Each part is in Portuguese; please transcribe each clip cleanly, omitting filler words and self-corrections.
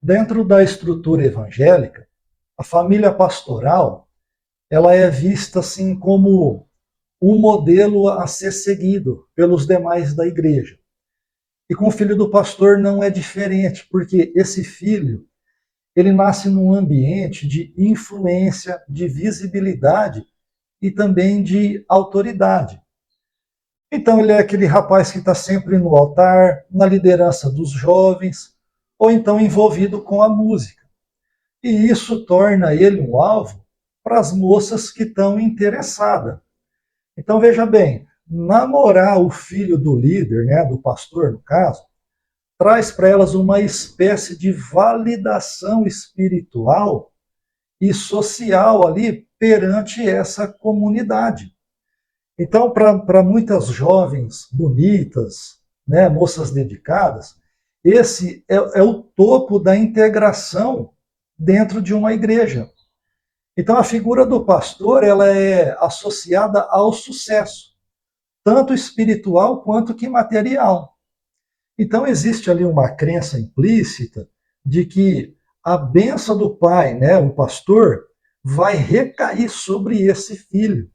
Dentro da estrutura evangélica, a família pastoral, ela é vista assim como um modelo a ser seguido pelos demais da igreja. E com o filho do pastor não é diferente, porque esse filho, ele nasce num ambiente de influência, de visibilidade e também de autoridade. Então ele é aquele rapaz que está sempre no altar, na liderança dos jovens, ou então envolvido com a música. E isso torna ele um alvo para as moças que estão interessadas. Então veja bem, namorar o filho do líder, né, do pastor no caso, traz para elas uma espécie de validação espiritual e social ali perante essa comunidade. Então, para muitas jovens bonitas, né, moças dedicadas, esse é o topo da integração dentro de uma igreja. Então, a figura do pastor ela é associada ao sucesso, tanto espiritual quanto que material. Então, existe ali uma crença implícita de que a benção do pai, né, o pastor, vai recair sobre esse filho.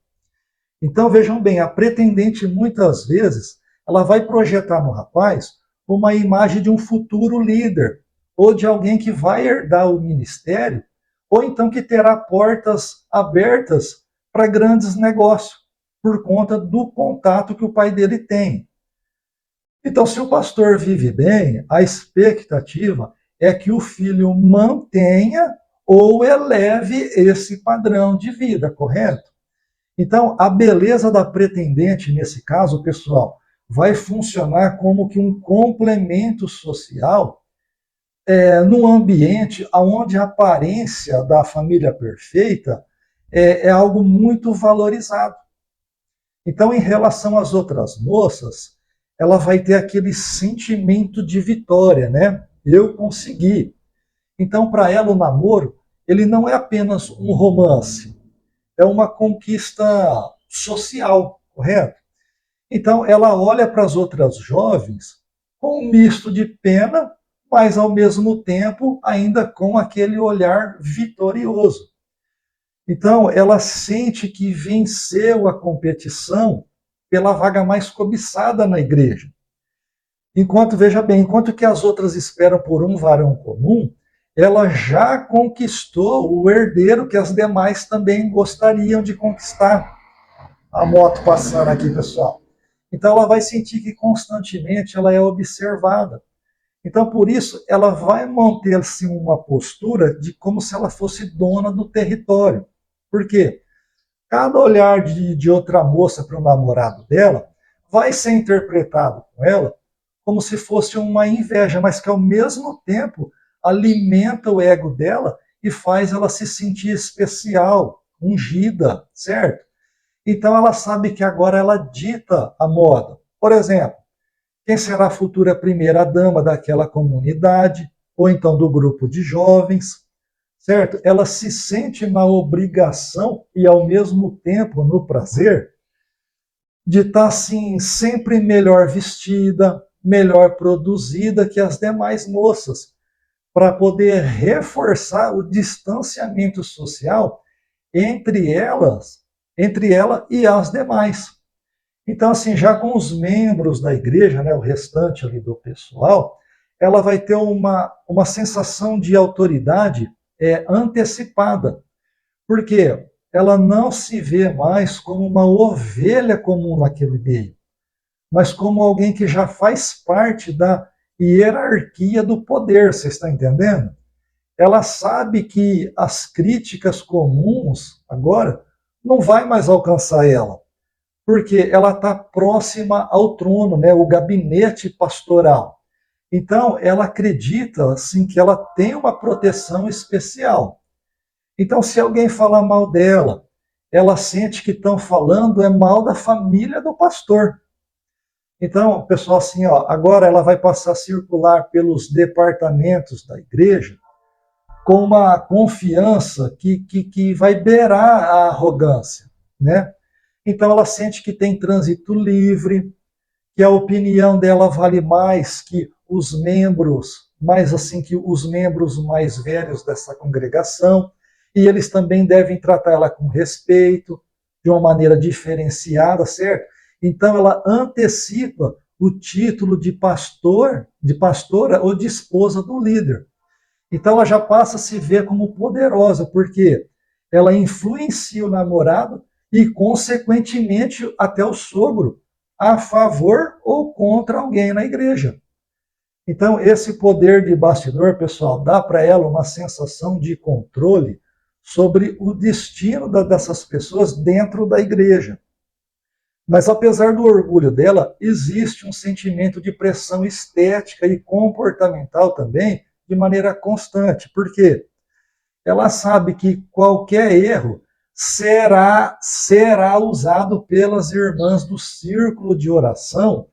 Então, vejam bem, a pretendente muitas vezes ela vai projetar no rapaz uma imagem de um futuro líder, ou de alguém que vai herdar o ministério, ou então que terá portas abertas para grandes negócios, por conta do contato que o pai dele tem. Então, se o pastor vive bem, a expectativa é que o filho mantenha ou eleve esse padrão de vida, correto? Então, a beleza da pretendente, nesse caso, pessoal, vai funcionar como que um complemento social num ambiente onde a aparência da família perfeita é algo muito valorizado. Então, em relação às outras moças, ela vai ter aquele sentimento de vitória, né? Eu consegui. Então, para ela, o namoro, ele não é apenas um romance, é uma conquista social, correto? Então, ela olha para as outras jovens com um misto de pena, mas ao mesmo tempo ainda com aquele olhar vitorioso. Então, ela sente que venceu a competição pela vaga mais cobiçada na igreja. Enquanto, veja bem, enquanto que as outras esperam por um varão comum, ela já conquistou o herdeiro que as demais também gostariam de conquistar. A moto passando aqui, pessoal. Então, ela vai sentir que constantemente ela é observada. Então, por isso, ela vai manter-se uma postura de como se ela fosse dona do território. Por quê? Cada olhar de outra moça para o namorado dela vai ser interpretado com ela como se fosse uma inveja, mas que ao mesmo tempo alimenta o ego dela e faz ela se sentir especial, ungida, certo? Então ela sabe que agora ela dita a moda. Por exemplo, quem será a futura primeira dama daquela comunidade, ou então do grupo de jovens, certo? Ela se sente na obrigação e ao mesmo tempo no prazer de estar assim sempre melhor vestida, melhor produzida que as demais moças, para poder reforçar o distanciamento social entre elas, entre ela e as demais. Então, assim, já com os membros da igreja, né, o restante ali do pessoal, ela vai ter uma sensação de autoridade antecipada, porque ela não se vê mais como uma ovelha comum naquele meio, mas como alguém que já faz parte da hierarquia do poder, você está entendendo? Ela sabe que as críticas comuns agora não vai mais alcançar ela, porque ela está próxima ao trono, né, o gabinete pastoral. Então, ela acredita assim que ela tem uma proteção especial. Então, se alguém falar mal dela, ela sente que estão falando é mal da família do pastor. Então, pessoal, assim, ó, agora ela vai passar a circular pelos departamentos da igreja com uma confiança que vai beirar a arrogância, né? Então ela sente que tem trânsito livre, que a opinião dela vale mais que os membros, mais assim que os membros mais velhos dessa congregação, e eles também devem tratar ela com respeito, de uma maneira diferenciada, certo? Então ela antecipa o título de pastor, de pastora ou de esposa do líder. Então ela já passa a se ver como poderosa, porque ela influencia o namorado e, consequentemente, até o sogro, a favor ou contra alguém na igreja. Então, esse poder de bastidor, pessoal, dá para ela uma sensação de controle sobre o destino dessas pessoas dentro da igreja. Mas, apesar do orgulho dela, existe um sentimento de pressão estética e comportamental também, de maneira constante. Por quê? Ela sabe que qualquer erro será usado pelas irmãs do círculo de oração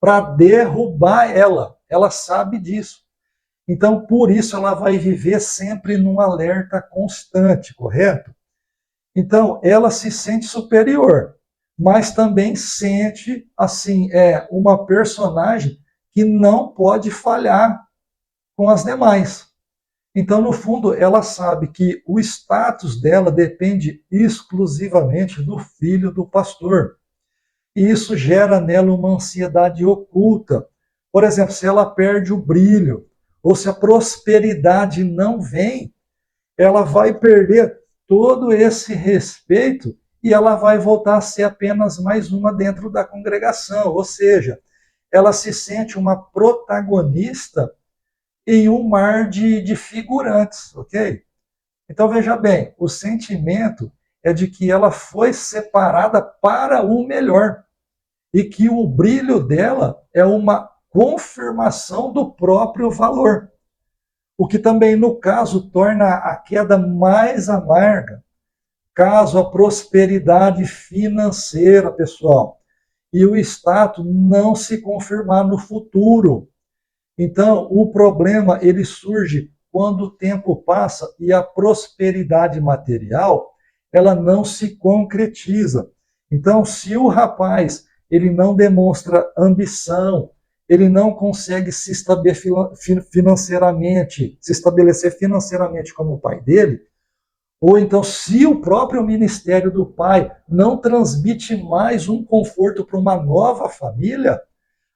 para derrubar ela. Ela sabe disso. Então, por isso, ela vai viver sempre num alerta constante, correto? Então, ela se sente superior, mas também sente, assim, uma personagem que não pode falhar com as demais. Então, no fundo, ela sabe que o status dela depende exclusivamente do filho do pastor. E isso gera nela uma ansiedade oculta. Por exemplo, se ela perde o brilho, ou se a prosperidade não vem, ela vai perder todo esse respeito e ela vai voltar a ser apenas mais uma dentro da congregação. Ou seja, ela se sente uma protagonista em um mar de figurantes, ok? Então veja bem, o sentimento é de que ela foi separada para o melhor e que o brilho dela é uma confirmação do próprio valor. O que também, no caso, torna a queda mais amarga, caso a prosperidade financeira, pessoal, e o status não se confirmar no futuro. Então, o problema ele surge quando o tempo passa e a prosperidade material ela não se concretiza. Então, se o rapaz ele não demonstra ambição, ele não consegue se estabelecer financeiramente como o pai dele, ou então se o próprio ministério do pai não transmite mais um conforto para uma nova família,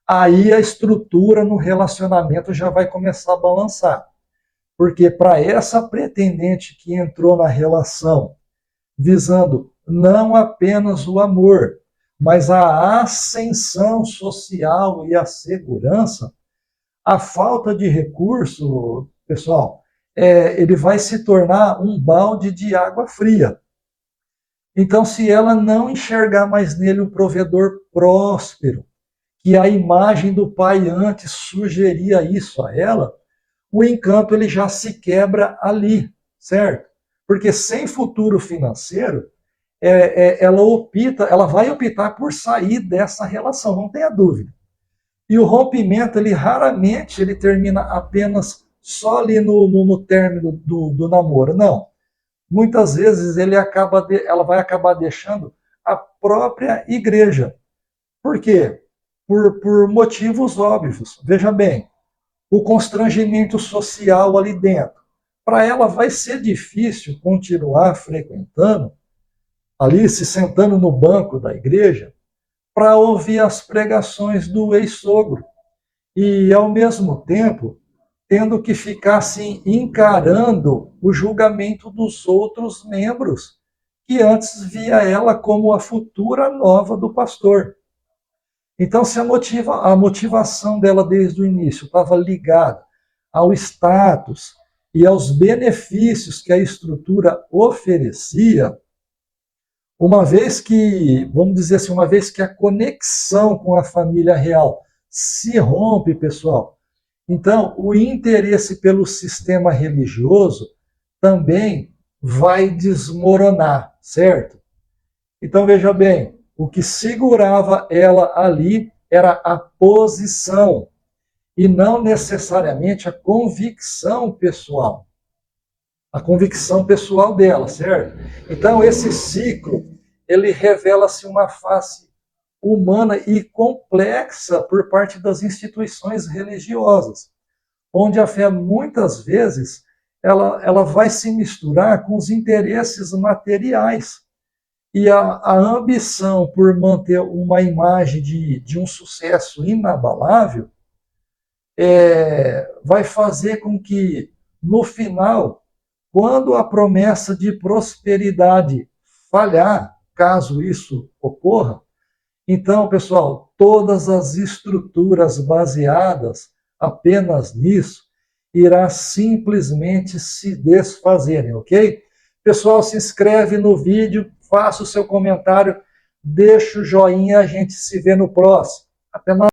aí a estrutura no relacionamento já vai começar a balançar. Porque para essa pretendente que entrou na relação visando não apenas o amor, mas a ascensão social e a segurança, a falta de recurso, pessoal, ele vai se tornar um balde de água fria. Então, se ela não enxergar mais nele um provedor próspero, que a imagem do pai antes sugeria isso a ela, o encanto ele já se quebra ali, certo? Porque sem futuro financeiro, ela vai optar por sair dessa relação, não tenha dúvida. E o rompimento, ele raramente ele termina apenas só ali no término do namoro, não. Muitas vezes ela vai acabar deixando a própria igreja. Por quê? Por motivos óbvios. Veja bem, o constrangimento social ali dentro. Para ela vai ser difícil continuar frequentando, ali se sentando no banco da igreja, para ouvir as pregações do ex-sogro. E, ao mesmo tempo, tendo que ficar assim, encarando o julgamento dos outros membros, que antes via ela como a futura nova do pastor. Então, se a motivação dela desde o início estava ligada ao status e aos benefícios que a estrutura oferecia, uma vez que, vamos dizer assim, uma vez que a conexão com a família real se rompe, pessoal, então o interesse pelo sistema religioso também vai desmoronar, certo? Então veja bem, o que segurava ela ali era a posição e não necessariamente a convicção pessoal. A convicção pessoal dela, certo? Então esse ciclo, ele revela-se uma face humana e complexa por parte das instituições religiosas, onde a fé muitas vezes ela vai se misturar com os interesses materiais. E a ambição por manter uma imagem de um sucesso inabalável vai fazer com que, no final, quando a promessa de prosperidade falhar, caso isso ocorra, então, pessoal, todas as estruturas baseadas apenas nisso irá simplesmente se desfazerem, ok? Pessoal, se inscreve no vídeo, faça o seu comentário, deixa o joinha, a gente se vê no próximo. Até mais.